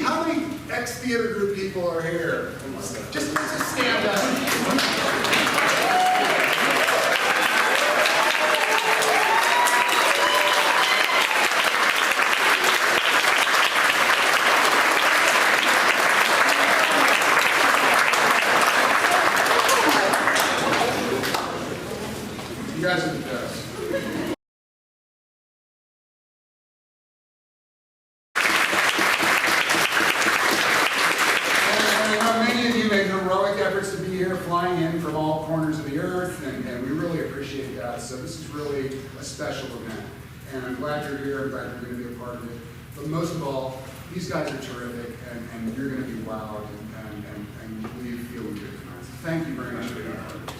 How many ex-theater group people are here? Just stand up. You guys are the best. Efforts to be here, flying in from all corners of the earth, and we really appreciate that. So this is really a special event, and I'm glad you're here. I'm glad you're going to be a part of it. But most of all, these guys are terrific, and you're going to be wowed and leave feeling good tonight. So thank you very much for being a part of this.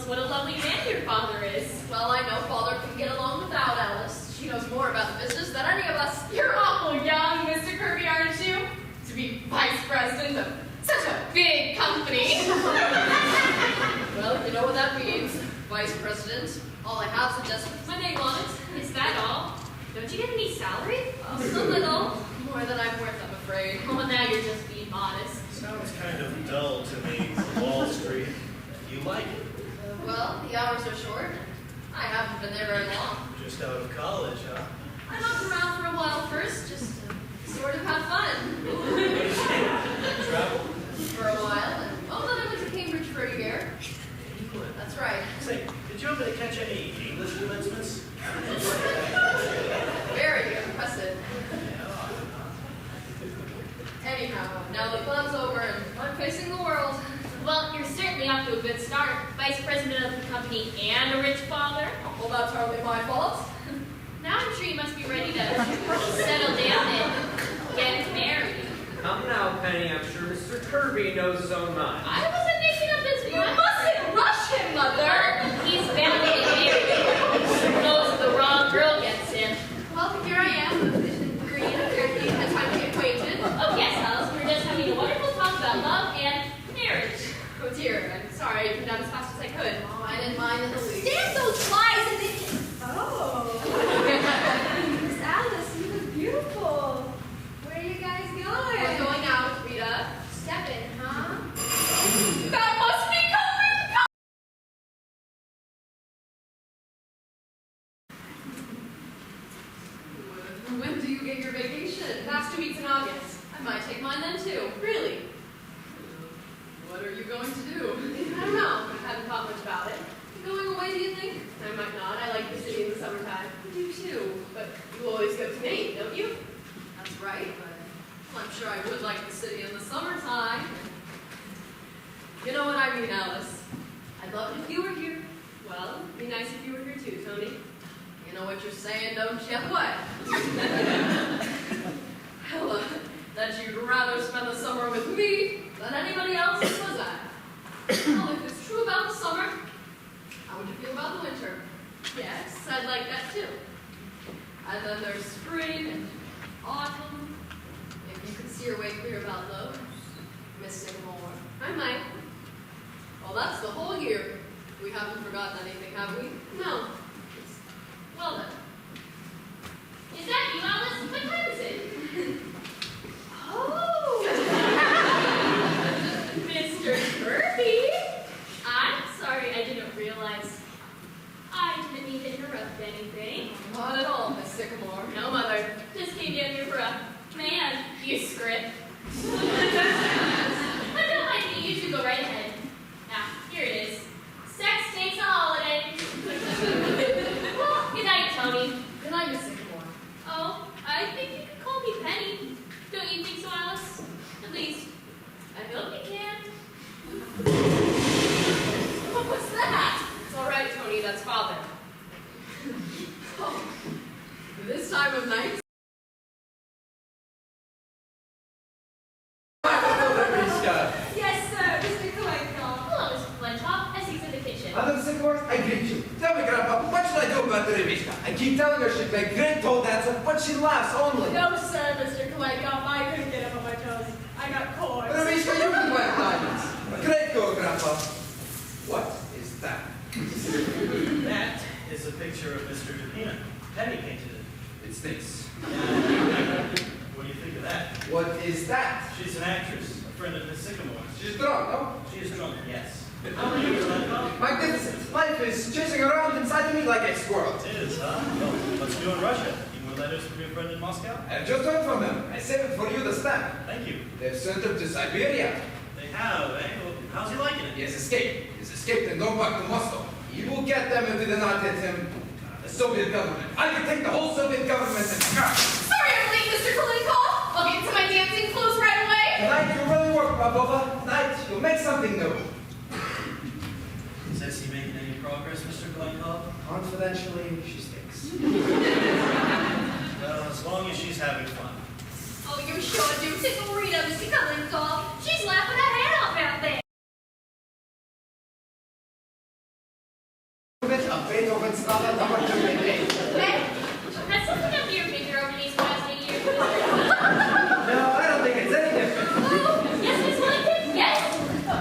What a lovely man your father is. Well, I know father can get along without Alice. She knows more about the business than any of us. You're awful young, Mr. Kirby, aren't you? To be vice president of such a big company. Well, you know what that means. Vice president. All I have is just with my name on it. Is that all? Don't you get any salary? Just a little. More than I'm worth, I'm afraid. Oh, now you're just being modest. Sounds kind of dull to me, Wall Street. You like it? Well, the hours are short. I haven't been there very long. Just out of college, huh? I knocked around for a while first, just to sort of have fun. Travel? For a while, and then I went to Cambridge for a year. England? That's right. Say, did you happen to catch any English commencements? Very impressive. Anyhow, now the club's over and I'm facing the world. Well, you're certainly off to a good start. Vice president of the company and a rich father. Well, that's hardly my fault. Now I'm sure you must be ready to settle down and get married. Come now, Penny. I'm sure Mr. Kirby knows his own mind. I wasn't making up his You mind. mustn't rush him, Mother. He's bound to get married. Suppose the wrong girl gets him. Well, here I am, green and turkey, and time to get acquainted. Oh, yes, Alice. We're just having a wonderful talk about love and marriage. Oh dear, I'm sorry I came down as fast as I could. Oh, I didn't mind in the least. Damn those flies and they... Oh. mine then too, really. What are you going to do? I don't know. I haven't thought much about it. You going away, do you think? I might not. I like the city in the summertime. I do too. But you always go to Maine, don't you? That's right, but well, I'm sure I would like the city in the summertime. You know what I mean, Alice. I'd love it if you were here. Well, it'd be nice if you were here too, Tony. You know what you're saying, don't you? What? Hell, that you'd rather spend the summer with me than anybody else, was that? Well, if it's true about the summer, how would you feel about the winter? Yes, I'd like that too. And then there's spring and autumn. If you could see your way clear about those, Miss Sycamore, I might. Well, that's the whole year. We haven't forgotten anything, have we? No. Well then. Is that you, Alice? What time is it? Oh! Mr. Kirby! I'm sorry, I didn't realize. I didn't mean to interrupt anything. Not at all, Miss Sycamore. No, Mother. Just came down here for a man, you script. But don't mind me, you should go right ahead. Now, here it is. Sex takes a holiday. Well, good night, Tony. Good night, Miss Sycamore. Oh, I think you can call me Penny. Don't you think so, Alice? At least, I hope you can. What was that? It's all right, Tony. That's Father. Oh, this time of night? Yes, sir, Mr. Coenco. Hello, Mr. Flintoff. Essex in the kitchen. Madam Sycamore, I greet you. Tell me, Grandpa, what should I do about the Revishka? I keep telling her she'd make great toe dancer, but she laughs only. No, sir, Mr. Coenco. I couldn't get up on my toes. I got cords. Revishka, you can plant diamonds. Great go, Grandpa. What is that? That is a picture of Mr. Jimenez. Penny painted it. It stinks. What do you think of that? What is that? She's an actress, a friend of Miss Sycamore's. She's drunk, no? She is drunk, yes. How are you, Glencoe? Magnificent. Life is chasing around inside of me like a squirrel. It is, huh? Well, what's new in Russia? Any more letters from your friend in Moscow? I've just heard from them. I saved it for you, the stamp. Thank you. They've sent him to Siberia. They have, eh? Well, how's he liking He it? has escaped. He's escaped and gone back to Moscow. He will get them if they do not get him. The Soviet government. I can take the whole Soviet government and... Sorry I'm late, Mr. Kalinkoff. I'll get into my dancing clothes right away. Tonight you really work, Babova. Tonight you'll make something new. Says he making any progress, Mr. Glencoe? Confidentially, she stinks. Well, as long as she's having fun. Oh, you sure do tickle Rita, Mr. Coenco. She's laughing her head off out there. Of Beethoven's Sonata number 288. Hey, has something up your finger over these past 8 years? No, I don't think it's any different. Yes, Miss Lincoln? Yes.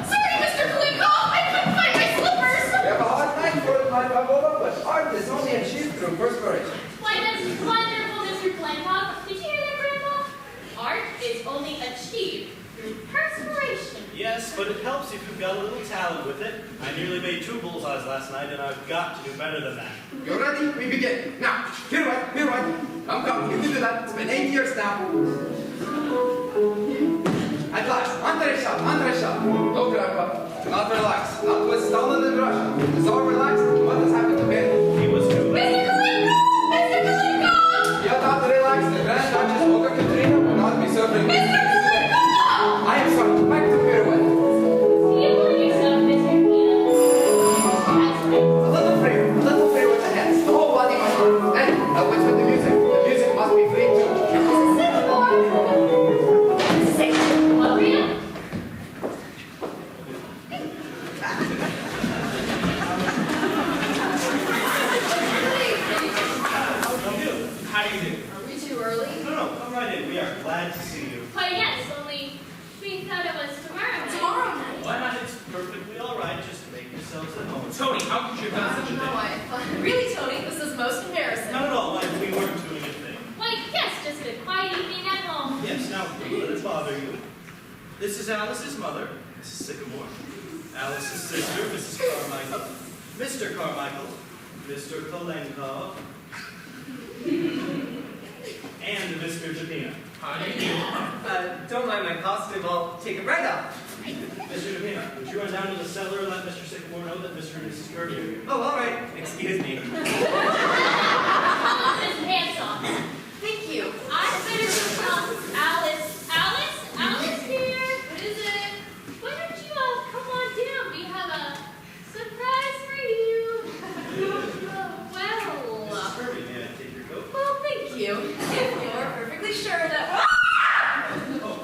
Sorry, Mr. Kalinkoff. I couldn't find my slippers. We have a hard time for it, my Babova, but art is only achieved through perspiration. Why, that's wonderful, Mr. Blintoff. Did you hear that, Grandpa? Art is only achieved through perspiration. Yes, but it helps if you've got a little talent with it. I nearly made 2 bullseyes last night, and I've got to do better than that. You ready? We begin. Now, pirouette, pirouette. Come, you can do that. It's been 8 years now. At last, entree shot, entree shot. No, Grandpa. Do not relax. Not with Stalin and Russia. It's all relaxed. What has happened to Ben? He was too late. Mr. Kalinkoff! Mr. Kalinkoff! You are not relaxed. The Grand Duchess Olga Katerina will not be serving. Mr. Kalinkoff! I am sorry. Back to pirouette. You believe yourself, Mr. Peanut. That's right. A little free with the hands. The whole body must work. And what's with the music? The music must be free too. What, Rita? How do you do? Are we too early? No, come right in. We are glad to see you. Why, yes, only we thought it was tomorrow night. Tomorrow night. Why not? It's perfectly all right. Just make yourselves at home. Tony, how could you have done such a No, thing? really, Tony, this is most embarrassing. Not at all. Like we weren't doing a thing. Why, yes, just a quiet evening at home. Yes, now don't let it bother you. This is Alice's mother, Mrs. Sycamore. Alice's sister, Mrs. Carmichael. Mr. Carmichael, Mr. Kolenko, and Mr. Japina. How do you do? don't mind my costume, I'll take it right off. Mr. McKinnon, would you run down to the cellar and let Mr. Sycamore know that Mr. and Mrs. Kirby are here? Oh, all right. Excuse me. Pull his pants off. Thank you. I better come. Alice here. What is it? Why don't you all come on down? We have a surprise for you. Mrs. Well, Kirby, may I take your coat? Well, thank you. If you're perfectly sure that... Oh,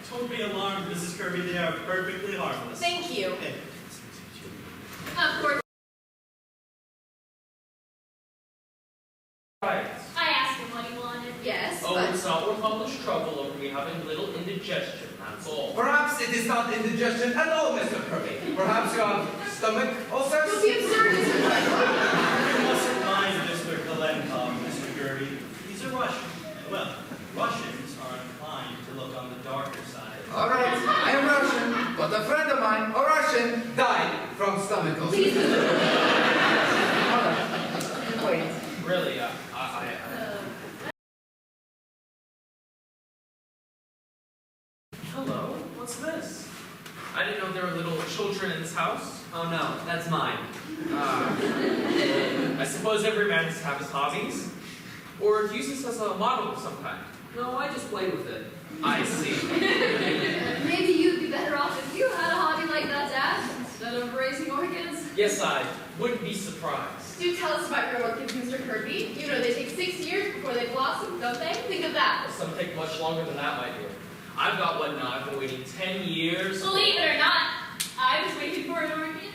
don't be alarmed, Mrs. Kirby. They are perfectly harmless. Thank you. Hey, Of course. Right. I asked him what he wanted. Yes, Oh, but... it's not worth all much trouble over me having a little indigestion, that's all. Perhaps it is not indigestion at all, Mr. Kirby. Perhaps you have stomach ulcers? Don't be absurd, Mr. you mustn't mind Mr. Kalenkov, Mr. Kirby. He's a Russian. Well, Russians are inclined to look on the darker side. All right, I am Russian, but a friend of mine, a Russian, died from stomach ulcers. Wait. Really, Hello, what's this? I didn't know there were little children in this house. Oh no, that's mine. I suppose every man has to have his hobbies. Or use this as a model of some kind. No, I just play with it. I see. Maybe you'd be better off if you had a hobby like that, Dad, instead of raising orchids. Yes, I wouldn't be surprised. Do tell us about your orchids, Mr. Kirby. You know they take 6 years before they blossom, don't they? Think of that. Some take much longer than that, my dear. I've got one now. I've been waiting 10 years. Believe it or not, I was waiting for an orchid.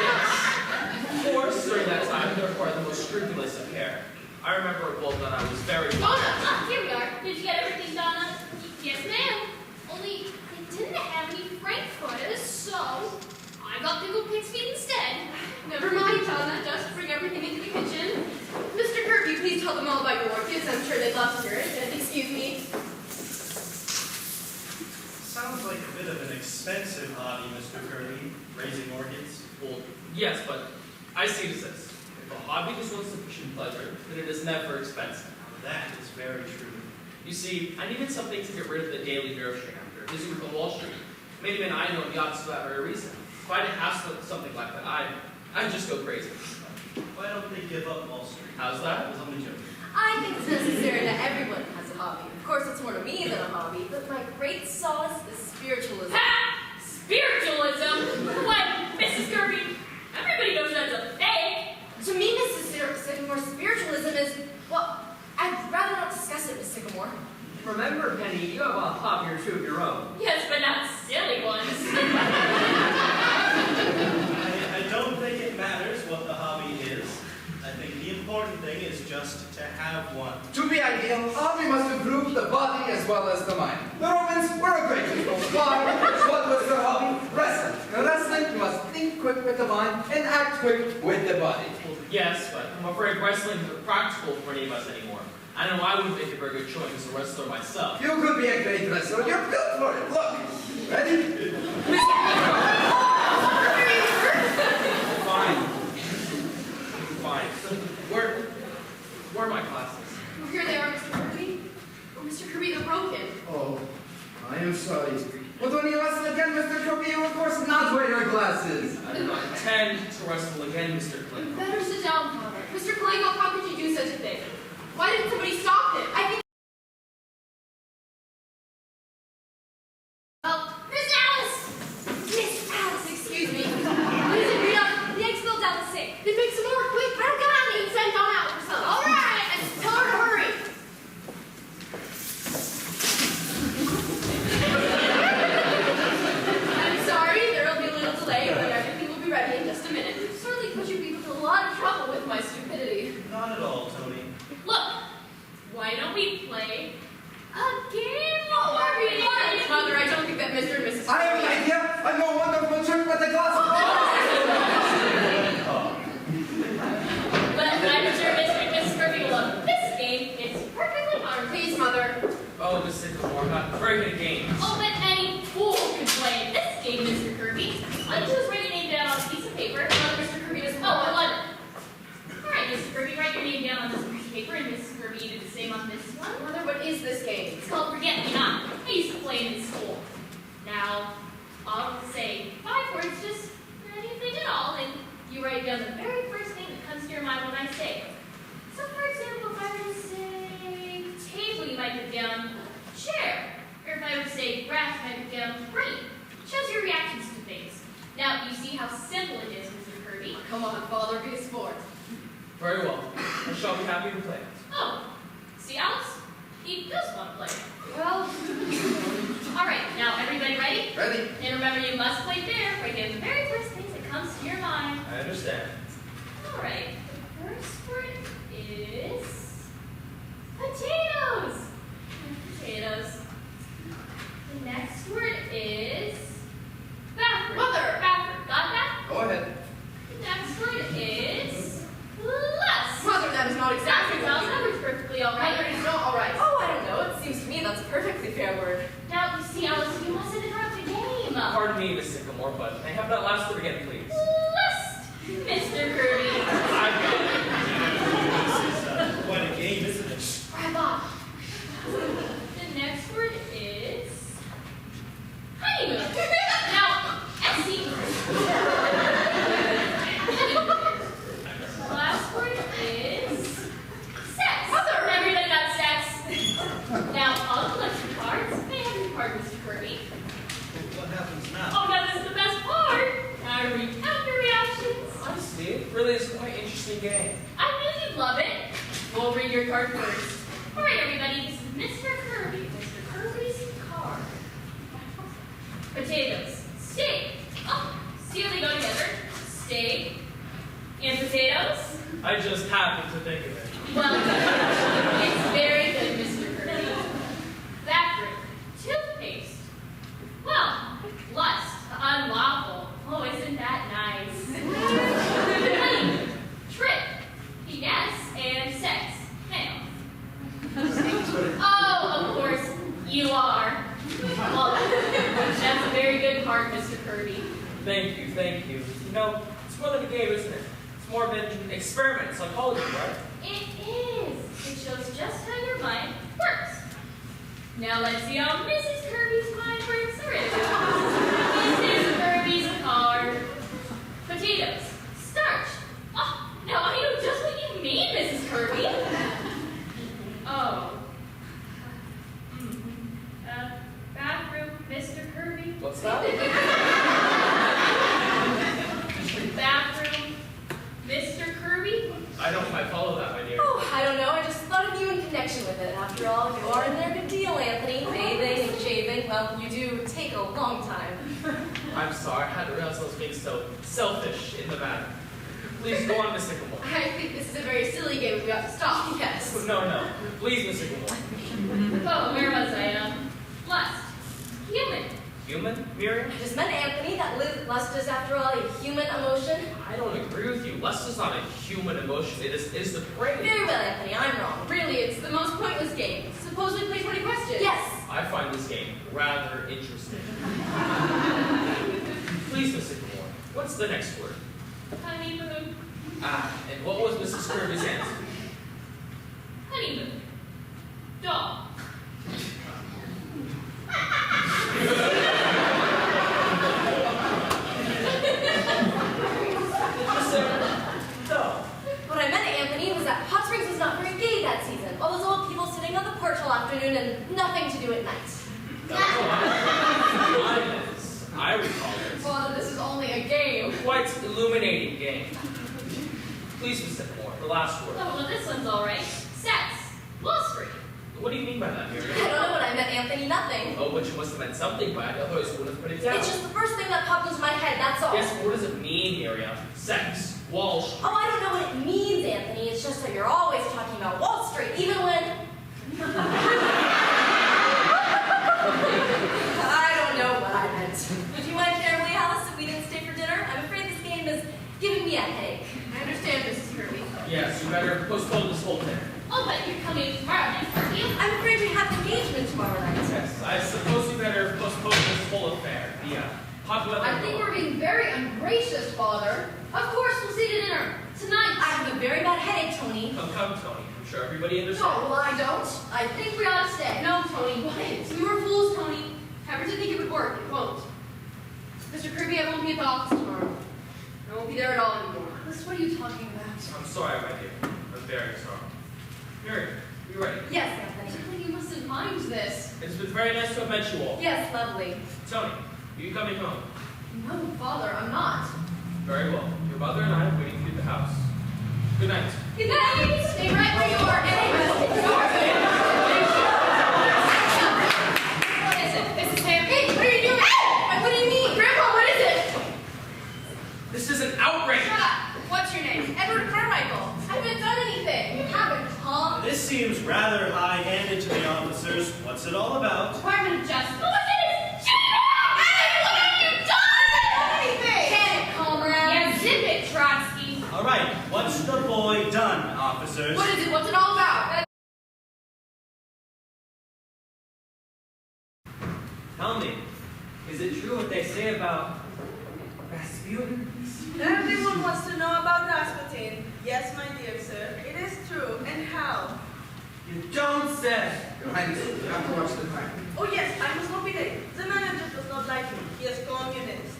Yes. Of course, during that time, they required the most scrupulous of care. I remember a bulb that I was very... Donna! Ah, here we are. Did you get everything, Donna? Yes, ma'am. Only they didn't have any frankfurters, so I got pickled pig's feet instead. Never mind, Donna. Just bring everything into the kitchen. Mr. Kirby, please tell them all about your orchids. I'm sure they'd love to hear it. And excuse me. Sounds like a bit of an expensive hobby, Mr. Kirby, raising orchids. Well, yes, but I see it as this. If a hobby is one sufficient pleasure, then it is never expensive. Now, that is very true. You see, I needed something to get rid of the daily nourishing after busy work on Wall Street. Many men I know yachts for that very reason. If I didn't have something like that, I'd just go crazy. Why don't they give up Wall Street? How's I that? was only joking. I think it's necessary that everyone has a hobby. Of course, it's more to me than a hobby, but my great solace is spiritualism. Ha! Spiritualism? What, Mrs. Kirby? Everybody knows that's a fake. To me, Mrs. Sycamore, spiritualism is, well, I'd rather not discuss it, Miss Sycamore. Remember, Penny, you have a hobby or two of your own. Yes, but not silly ones. I don't think it matters what the hobby is. I think the important thing is just to have one. To be ideal, a hobby must improve the body as well as the mind. The Romans were a great people. Why? What was their hobby? Wrestling. In wrestling, you must think quick with the mind and act quick with the body. Well, yes, but I'm afraid wrestling isn't practical for any of us anymore. I know I wouldn't make a very good choice as a wrestler myself. You could be a great wrestler. You're built for it. Look. Ready? Fine. Fine. Where are my glasses? Oh, here they are, Mr. Kirby. Oh, Mr. Kirby, they're broken. Oh, I am sorry. But when you wrestle again, Mr. Kirby, you of course not wear your glasses. I do not intend to wrestle again, Mr. Clinton. Better sit down, Father. Mr. Claygo, how could you do such a thing? Why didn't somebody stop him? I think... Oh, Miss Alice! Miss Alice, excuse me. What is it, Rita? The egg spilled down the sink. Then make some more, quick. I don't got any. Send Dawn out for some. All right, and tell her to hurry. I'm sorry, there'll be a little delay, but everything will be ready in just a minute. Certainly put you people to a lot of trouble with my stupidity. Not at all, on this one. Mother, what is this game? It's called Forget Me Not. I used to play it in school. Now, I'll say 5 words, just anything at all, and you write down the very first thing that comes to your mind when I say it. So, for example, if I were to say table, you might put down chair. Or if I were to say grass, you might put down green. Shows your reactions to things. Now, you see how simple it is, Mr. Kirby. Come on, Father, be a sport. Very well. I shall be happy to play it. Oh, see, Alice? He does want to play. Well, All right, now everybody ready? Ready? And remember, you must play fair. Write down the very first thing that comes to your mind. I understand. All right, the first word is potatoes. Potatoes. The next word is bathroom. Mother! Bathroom. Got that? Go ahead. The next word is lust. Mother, that is not exactly That what sounds perfectly all Mother, right. it's not all right. Oh, I don't know. It seems to me that's a perfectly fair word. Now, you see, Alice, you mustn't interrupt the game. Pardon me, Miss Sycamore, but may I have that last word again, please? Lust, Mr. Kirby. I've got it. This is quite a game, isn't it? Grab off. The next word is honeymoon. Now, S-E. Honeymoon. The last word is sex. Mother! Everybody got sex. Now, I'll collect your cards. May I have your card, Mr. Kirby? What happens now? Oh, now this is the best part. Now, recount your reactions. I see. It really is quite an interesting game. I knew you'd love it. We'll read your card first. All right, everybody, this is Mr. Kirby. Mr. Kirby's card. Potatoes. Steak. Oh, see how they go together? Steak and potatoes? I just happened to think of it. Well, it's very good, Mr. Kirby. Bathroom. Toothpaste. Well, lust. Unlawful. Oh, isn't that nice? Honeymoon. Trip. Ynez and sex. Ham. Oh, of course, you are. Well, that's a very good card, Mr. Kirby. Thank you, thank you. You know, it's more than a game, isn't it? It's more of an experiment in psychology, right? It is. It shows just how your mind works. Now let's see how Mrs. Kirby's mind works. All right. Mrs. Kirby's card. Potatoes. Starch. Oh, now I know just what you mean, Mrs. Kirby. Oh. Bathroom, Mr. Kirby. What's that? Bathroom, Mr. Kirby. I don't quite follow that, my dear. Oh, I don't know. I just thought of you in connection with it. After all, you are in there a good deal, Anthony. Bathing and shaving. Well, you do take a long time. I'm sorry, I hadn't realized I was being so selfish in the matter. Please go on, Miss Sycamore. I think this is a very silly game. We have to stop. Yes. No. Please, Miss Sycamore. Oh, where was I? Lust. Human. Human, Miriam? I just meant, Anthony, that lust is, after all, a human emotion. I don't agree with you. Lust is not a human emotion. It is the prey. Very well, Anthony. I'm wrong. Really, it's the most pointless game. Suppose we play 20 questions. Yes. I find this game rather interesting. Please, Miss Sycamore, what's the next word? Honeymoon. And what was Mrs. Kirby's answer? Honeymoon. Dog. No. What I meant, Anthony, was that Hot Springs was not very gay that season. All those old people sitting on the porch all afternoon and nothing to do at night. I recall it. Father, this is only a game. Quite illuminating game. Please, Miss Sycamore, the last word. Oh, well, this one's all right. Sex. Wall Street. What do you mean by that, I Miriam? don't know what I meant, Anthony. Nothing. Oh, but you must have meant something by it, otherwise you wouldn't have put it down. It's just the first thing that popped into my head, that's all. Yes, but what does it mean, Miriam? Sex. Wall Street. Oh, I don't know what it means, Anthony. It's just that you're always talking about Wall Street, even when... I don't know what I meant. Would you mind terribly, Alice, if we didn't stay for dinner? I'm afraid this game is giving me a headache. I understand, Mrs. Kirby. Yes, you better postpone this whole thing. Oh, but you're coming tomorrow night, aren't you? I'm afraid we have engagement tomorrow night. Yes, I suppose you better postpone this whole affair. The hot weather. I think we're being very ungracious, Father. Of course, we'll see you to dinner. Tonight. I have a very bad headache, Tony. Come, Tony. I'm sure everybody No, understands. well, I don't. I think we ought to stay. No, Tony. What? We were fools, Tony. Ever did think it would work. It won't. Mr. Kirby, I won't be at the office tomorrow. I won't be there at all anymore. Liz, what are you talking about? I'm sorry, my dear. I'm very sorry. Marian, are you ready? Yes, Anthony, you mustn't mind this. It's been very nice to have met you all. Yes, lovely. Tony, are you coming home? No, Father, I'm not. Very well. Your mother and I are waiting for you at the house. Good night. Good night. Stay right where you are. What is it? This is him. Hey, what are you doing? What do you mean? Grandpa, what is it? This is an outrage! What's your name? Edward Carmichael. I haven't done anything. You haven't, huh? This seems rather high-handed to the officers. What's it all about? Department of Justice. What is it? Hey, what have you done? I haven't done anything. Can it, comrade? Yeah, zip it, Trotsky. All right, what's the boy done, officers? What is it? What's it all about? Tell me, is it true what they say about Rasputin? Everyone wants to know about Rasputin. Yes, my dear sir, it is true. And how? You don't say. Your Highness, you have to watch the time. Oh yes, I was hoping it. The manager does not like him. He is communist.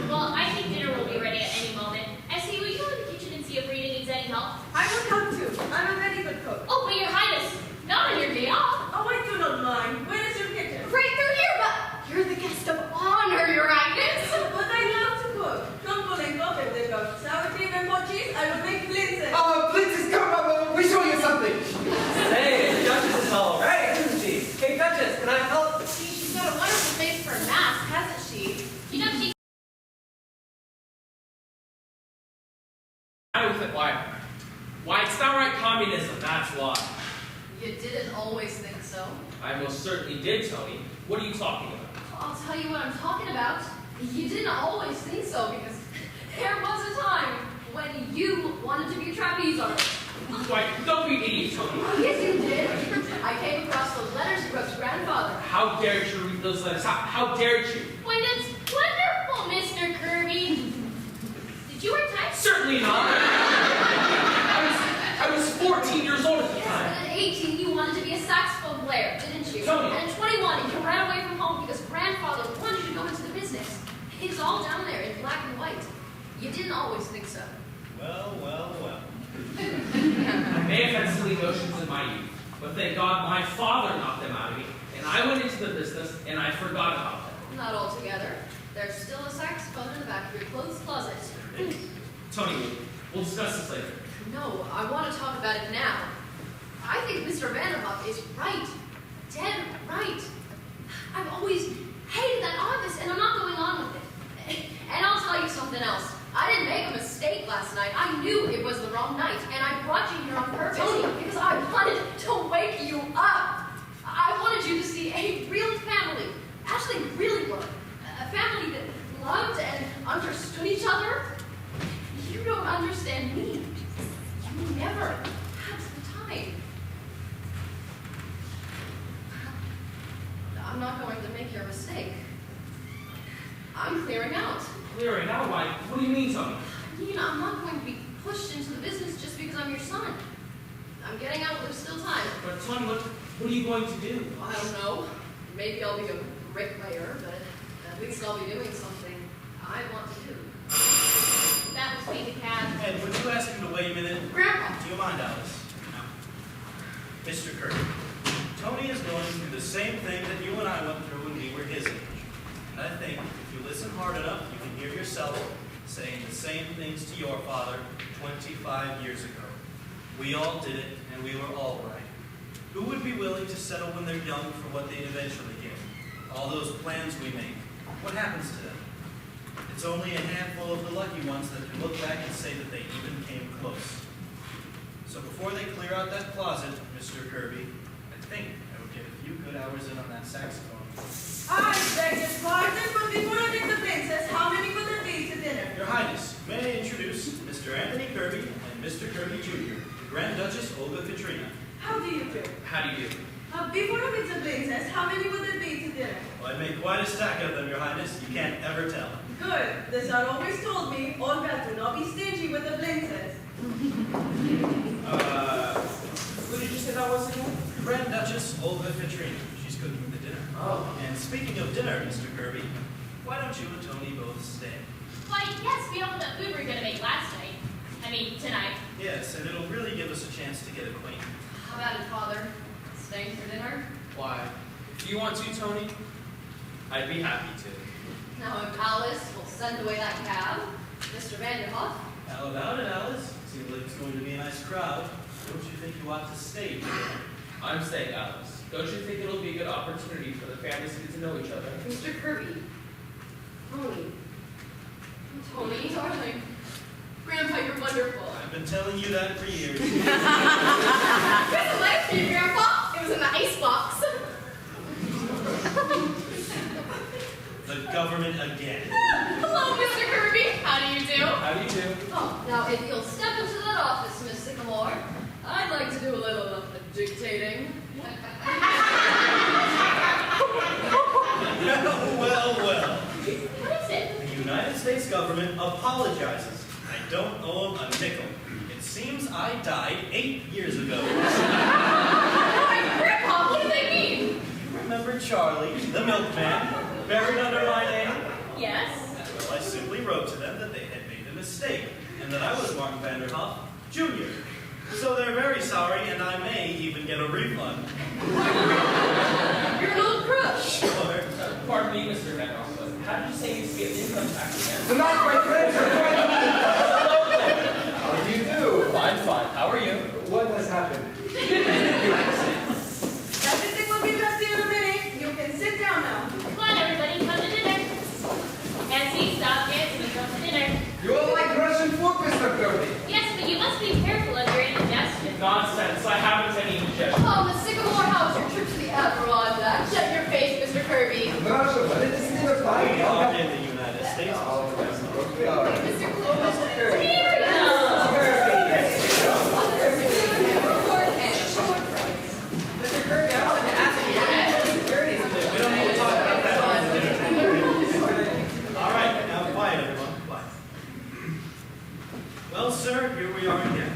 Well, I think dinner will be ready at any moment. Essie, will you go in the kitchen and see if Rita needs any help? I would help too. I'm a very good cook. Oh, but your Highness, not on your day off. Oh, I do not mind. Where is your kitchen? Right through here, but you're the guest of honor, Your Highness. But I love to cook. Come Polenko, if they got sour cream and hot cheese, I will make Blintzes. Blintzes, come, we show you something. Say, the Duchess is all right, isn't she? Hey, Duchess, can I help? She's got a wonderful face for a mask, hasn't she? You know, she I was at why it's downright communism, that's why. You didn't always think so. I most certainly did, Tony. What are you talking about? I'll tell you what I'm talking about. You didn't always think so because there was a time when you wanted to be a trapeze artist. Why, don't be idiots, Tony. Yes, you did. I came across those letters you wrote to grandfather. How dared you read those letters? How dared you? Why, that's wonderful, Mr. Kirby. Did you write type? Certainly not. I was 14 years old at the Yes, time. and at 18 you wanted to be a saxophone player, didn't you? Tony. And at 21 you ran away from home because grandfather wanted you to go into the business. It's all down there in black and white. You didn't always think so. Well, well, well. I may have had silly notions in my youth, but thank God my father knocked them out of me, and I went into the business, and I forgot about them. Not altogether. There's still a saxophone in the back of your clothes closet. Tony, we'll discuss this later. No, I want to talk about it now. I think Mr. Vanderhoff is right. Dead right. I've always hated that office, and I'm not going on with it. And I'll tell you something else. I didn't make a mistake last night. I knew it was the wrong night, and I brought you here on purpose because I wanted to wake you up. I wanted you to see a real family. Actually, really one. A family that loved and understood each other. You don't understand me. You never had the time. I'm not going to make your mistake. I'm clearing out. Clearing out? Why? What do you mean, Tony? You know, I'm not going to be pushed into the business just because I'm your son. I'm getting out while there's still time. But Tony, what are you going to do? I don't know. Maybe I'll be a bricklayer, but at least I'll be doing something I want to do. That was me, the cat. Ed, would you ask him to wait a minute? Grandpa! Do you mind, Alice? No. Mr. Kirby, Tony is going through the same thing that you and I went through when we were his age. And I think if you listen hard enough, you can hear yourself saying the same things to your father 25 years ago. We all did it, and we were all right. Who would be willing to settle when they're young for what they'd eventually get? All those plans we make, what happens to them? It's only a handful of the lucky ones that can look back and say that they even came close. So before they clear out that closet, Mr. Kirby, I think I would get a few good hours in on that saxophone. I beg your pardon, but before I make the Blintzes, how many would there be to dinner? Your Highness, may I introduce Mr. Anthony Kirby and Mr. Kirby Jr., the Grand Duchess Olga Katrina. How do you do? How do you do? Before I make the Blintzes, how many would there be to dinner? Well, I'd make quite a stack of them, Your Highness. You can't ever tell. Good. The Tsar always told me, Olga, do not be stingy with the Blintzes. Speaking of dinner, Mr. Kirby, why don't you and Tony both stay? Why, yes, we all the food we were going to make last night. I mean, tonight. Yes, and it'll really give us a chance to get acquainted. How about it, Father? Staying for dinner? Why, if you want to, Tony, I'd be happy to. Now, if Alice will send away that cab, Mr. Vanderhoff. How about it, Alice? Seems like it's going to be a nice crowd. Don't you think you ought to stay for dinner? I'm staying, Alice. Don't you think it'll be a good opportunity for the families to get to know each other? Mr. Kirby. Tony. Tony, darling. Grandpa, you're wonderful. I've been telling you that for years. Here's a letter for you, Grandpa. It was in the icebox. The government again. Hello, Mr. Kirby. How do you do? How do you do? Oh, now if you'll step into that office, Miss Sycamore, I'd like to do a little dictating. Well. What is it? The United States government apologizes. I don't owe them a nickel. It seems I died 8 years ago. Why, Grandpa, what do they mean? Remember Charlie, the milkman, buried under my name? Yes. Well, I simply wrote to them that they had made a mistake, and that I was Martin Vanderhoff, Jr. So they're very sorry, and I may even get a refund. You're an old crush. Sure. Pardon me, Mr. Vanderhoff, but how did you say you get income tax again? Tonight, my friends are joining me. How do you do? Fine. How are you? What has happened? Everything will be ready in a minute. You can sit down now. Come on, everybody, come to dinner. Nancy, stop dancing and come to dinner. You all like Russian food, Mr. Kirby? Yes, but you must be careful of your indigestion. Nonsense. I haven't any indigestion. Oh, Miss Sycamore, how was your trip to the Adirondack? Shut your face, Mr. Kirby. Russia, but it is neither We fine. are in the United States. We are. Mr. Kirby. Mr. Kirby, I wanted to ask you about security. We don't need to talk about that. All right, now quiet, everyone. Quiet. Well, sir, here we are again.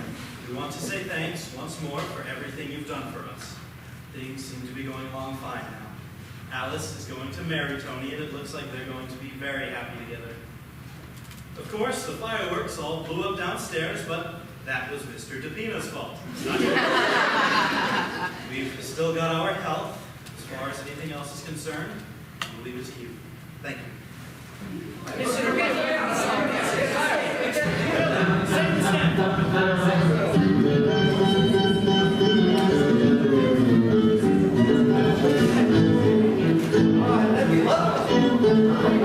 We want to say thanks once more for everything you've done for us. Things seem to be going along fine now. Alice is going to marry Tony, and it looks like they're going to be very happy together. Of course, the fireworks all blew up downstairs, but that was Mr. DePino's fault. Not yours. We've still got our health. As far as anything else is concerned, we'll leave it to you. Thank you. That'd be lovely.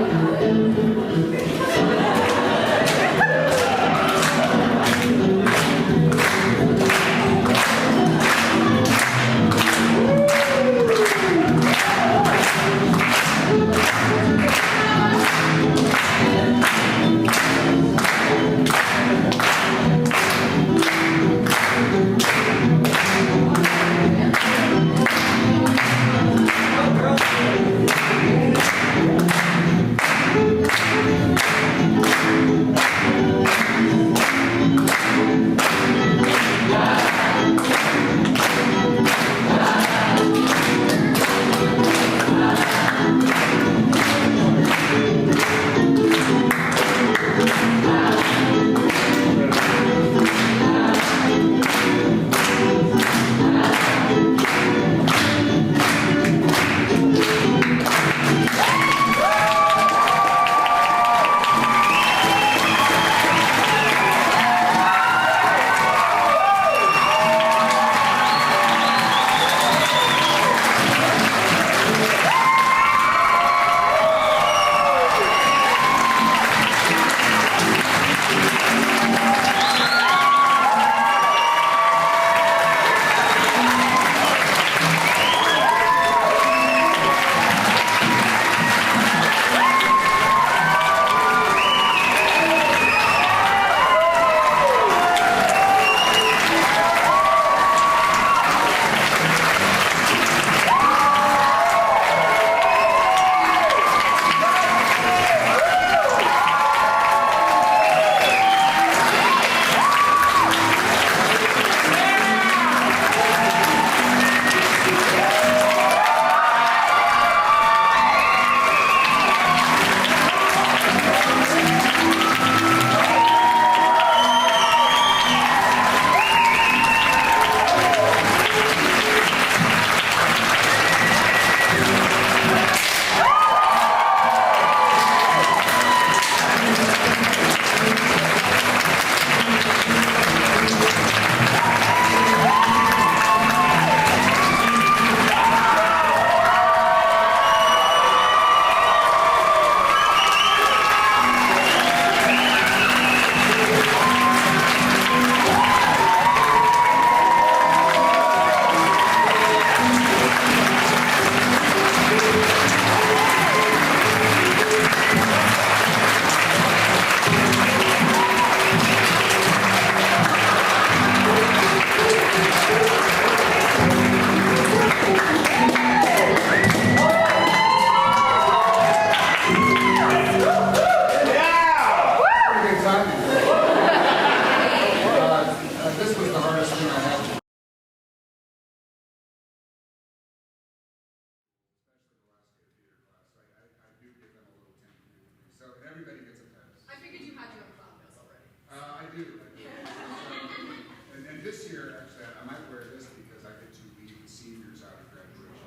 year, actually, I might wear this because I get to lead the seniors out of graduation.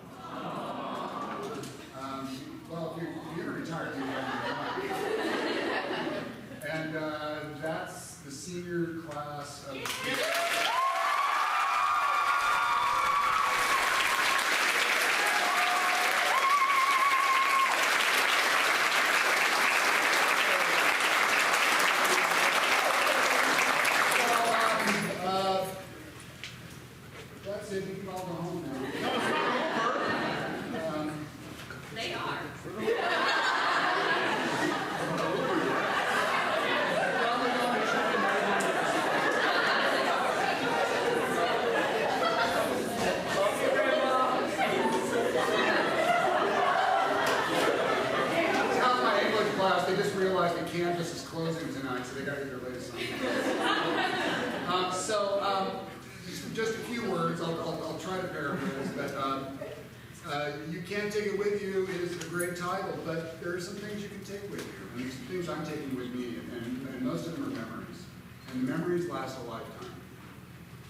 Well, if you're retired, you have and that's the senior class of. That's it, you can all go home now. They are. How's my English class? They just realized the campus is closing tonight, so they got to get their latest on. Just a few words. I'll try to paraphrase, but you can't take it with you is a great title, but there are some things you can take with you, and some things I'm taking with me, and most of them are memories, and the memories last a lifetime.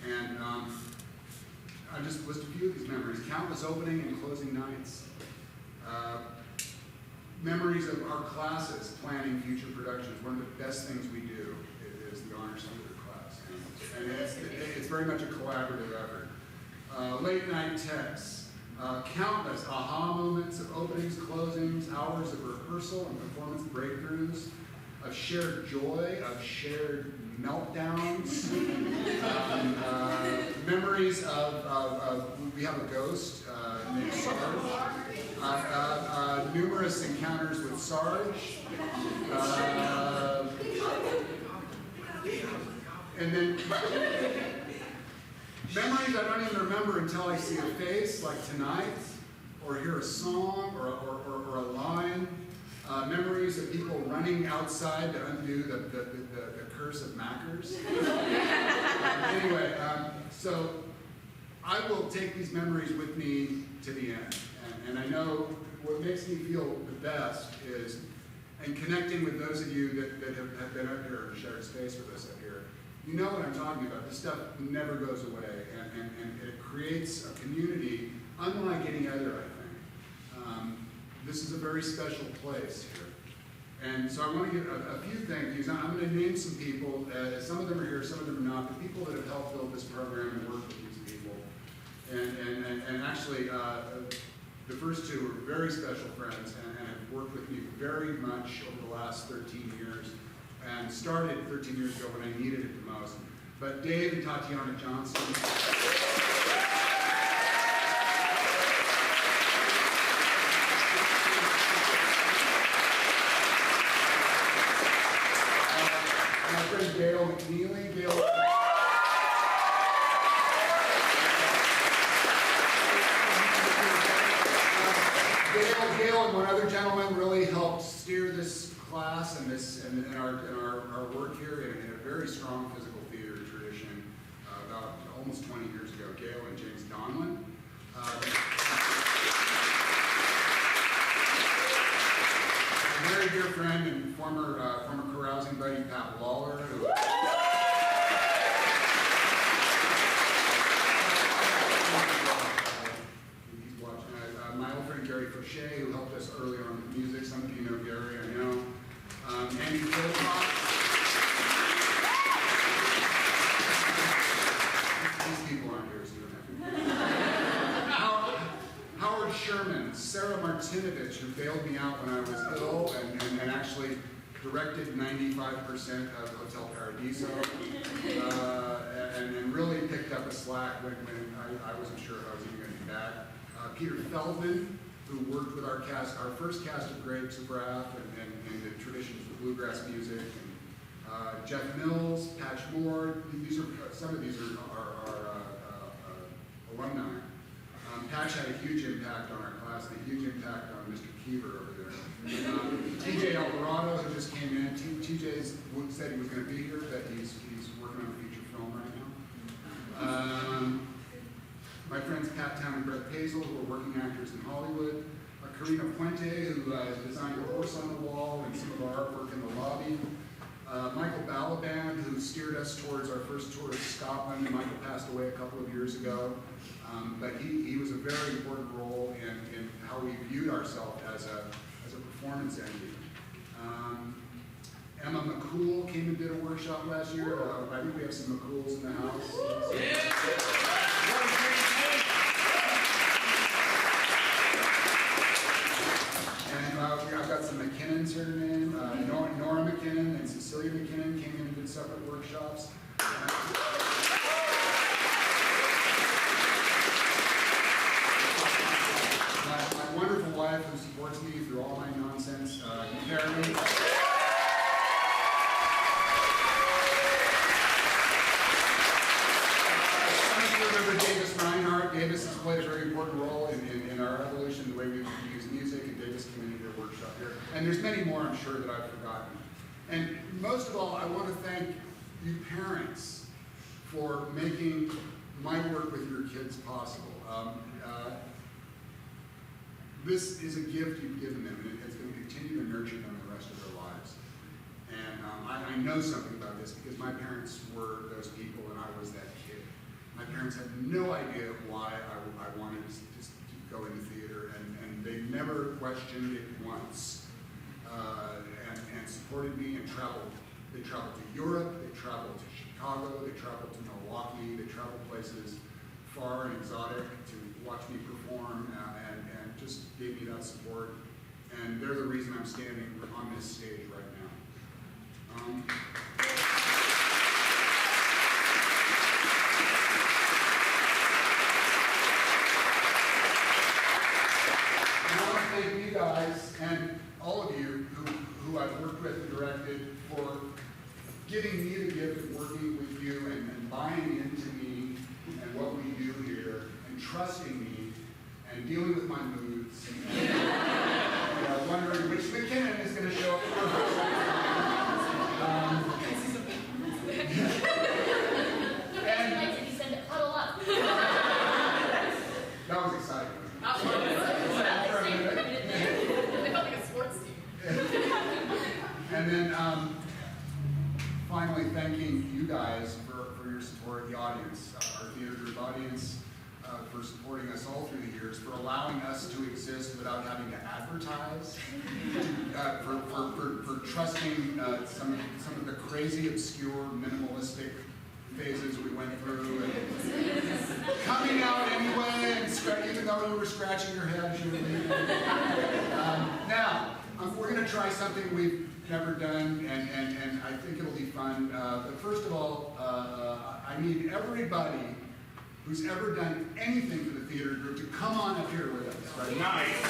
And I just list a few of these memories: countless opening and closing nights, memories of our classes planning future productions. One of the best things we do is the honors theater class, and it's very much a collaborative effort. Late night texts, countless aha moments of openings, closings, hours of rehearsal and performance breakthroughs, of shared joy, of shared meltdowns, memories of we have a ghost named Sarge, numerous encounters with Sarge, and then memories I don't even remember until I see a face, like tonight, or hear a song or a line. Memories of people running outside to undo the curse of Mackers. Anyway, so I will take these memories with me to the end. And I know what makes me feel the best is, and connecting with those of you that have been up here and shared space with us up here, you know what I'm talking about. This stuff never goes away, and it creates a community unlike any other, I think. This is a very special place here. And so I want to give a few thank yous. I'm going to name some people. Some of them are here, some of them are not. The people that have helped build this program and work with these people. And actually, the first two are very special friends and have worked with me very much over the last 13 years. And started 13 years ago when I needed it the most. But Dave and Tatiana Johnson. My friend Gail McNeely. Gail and one other gentleman really helped steer this class and our work here in a very strong physical theater tradition about almost 20 years ago. Gail and James Donlan. A very dear friend and former carousing buddy, Pat Lawler, who he's watching. My old friend Gary Fauché, who helped us early on with music. Some of you know Gary, I know. Andy Philpott. These people aren't here, so you don't have to. Howard Sherman, Sarah Martinovich, who bailed me out when I was ill and actually directed 95% of Hotel Paradiso, and really picked up a slack when I wasn't sure if I was even going to be back. Peter Feldman, who worked with our cast, our first cast of Grapes of Wrath and the traditions of bluegrass music, and Jeff Mills, Patch Moore. These are some of these are alumni. Patch had a huge impact on our class and a huge impact on Mr. Keever over there. TJ Alvarado, who just came in. TJ said he was going to be here, but he's working on a feature film right now. My friends Pat Town and Brett Pazel, who are working actors in Hollywood. Karina Puente, who designed a horse on the wall and some of our artwork in the lobby. Michael Balaban, who steered us towards our first tour of Scotland. Michael passed away a couple of years ago, but he was a very important role in how we viewed ourselves as a performance entity. Emma McCool came and did a workshop last year. I think we have some McCools in the house. And I've got some McKinnons here today. Nora McKinnon and Cecilia McKinnon came in and did separate workshops. My wonderful wife who supports me through all my nonsense, Carrie. Davis has played a very important role in our evolution, the way we use music, and Davis came in and did a workshop here. And there's many more, I'm sure, that I've forgotten. And most of all, I want to thank you parents for making my work with your kids possible. This is a gift you've given them, and it's going to continue to nurture them the rest of their lives. And I know something about this because my parents were those people and I was that kid. My parents had no idea why I wanted to go into theater, and they never questioned it once, and supported me and traveled. They traveled to Europe, they traveled to Chicago, they traveled to Milwaukee, they traveled places far and exotic to watch me perform, and just gave me that support. And they're the reason I'm standing on this stage right now. Thank you guys and all of you who I've worked with and directed for giving me the gift of working with you and buying into me and what we do here and trusting me and dealing with my moods and wondering which McKinnon is going to show up at rehearsal. And you said to huddle up. That was exciting. And then finally thanking you guys for your support, the audience, our theater group audience, for supporting us all through the years, for allowing us to exist without having to advertise, for trusting some of the crazy, obscure, minimalistic phases we went through, and coming out anyway, and even though you were scratching your head, you were leaving. Now, we're going to try something we've never done, and I think it'll be fun. But first of all, I need everybody who's ever done anything for the theater group to come on up here with us. Right? Nice.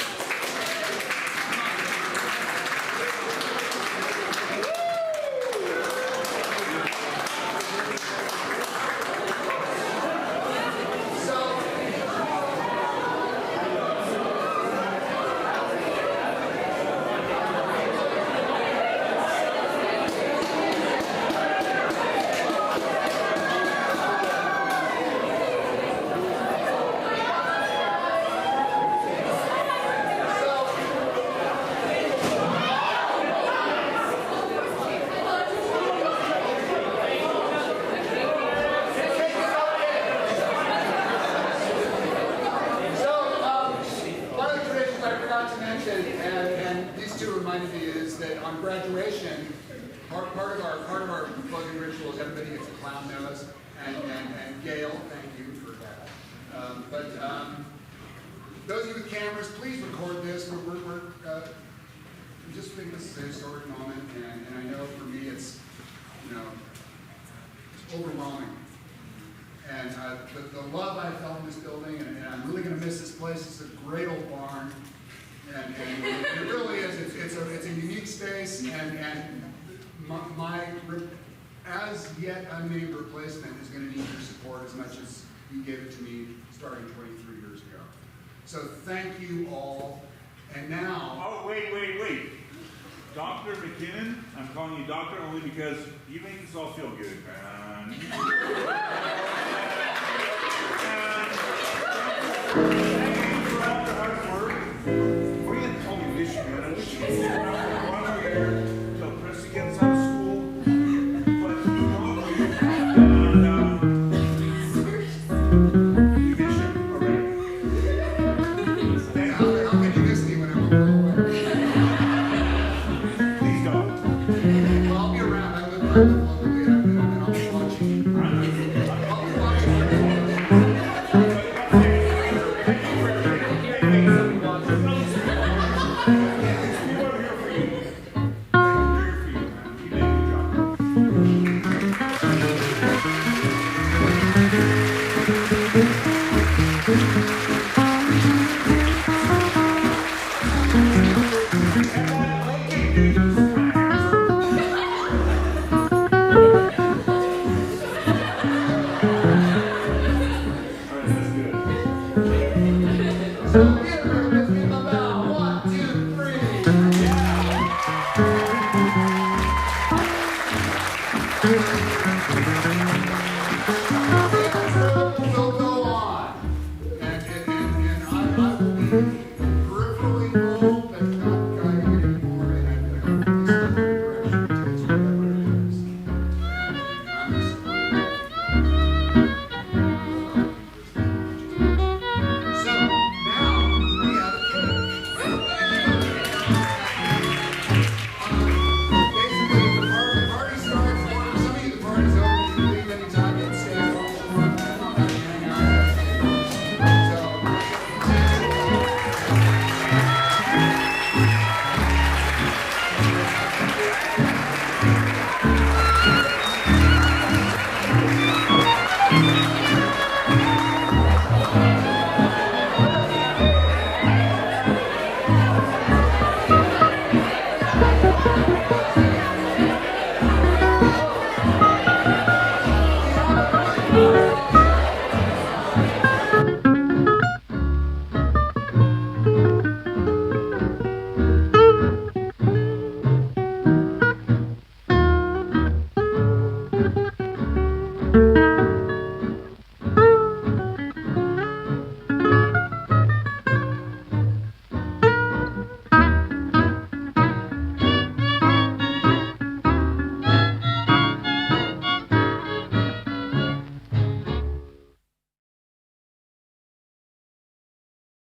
Those of you with cameras, please record this. We just think this is a historic moment, and I know for me it's, it's overwhelming. And the love I felt in this building, and I'm really going to miss this place. It's a great old barn, and it really is. It's a unique space, and my as yet unnamed replacement is going to need your support as much as you gave it to me starting 23 years ago. So thank you all. And now... Oh, wait. Dr. McKinnon, I'm calling you doctor only because you make us all feel good, man. Thank you for all the hard work. We had to call me Michigan. I wish you could run over here till Chris gets out of school. You can ship already. How can you miss me when I'm away? Please don't. Well, I'll be around. I live locally, and I'll be watching. I'll be watching. Good.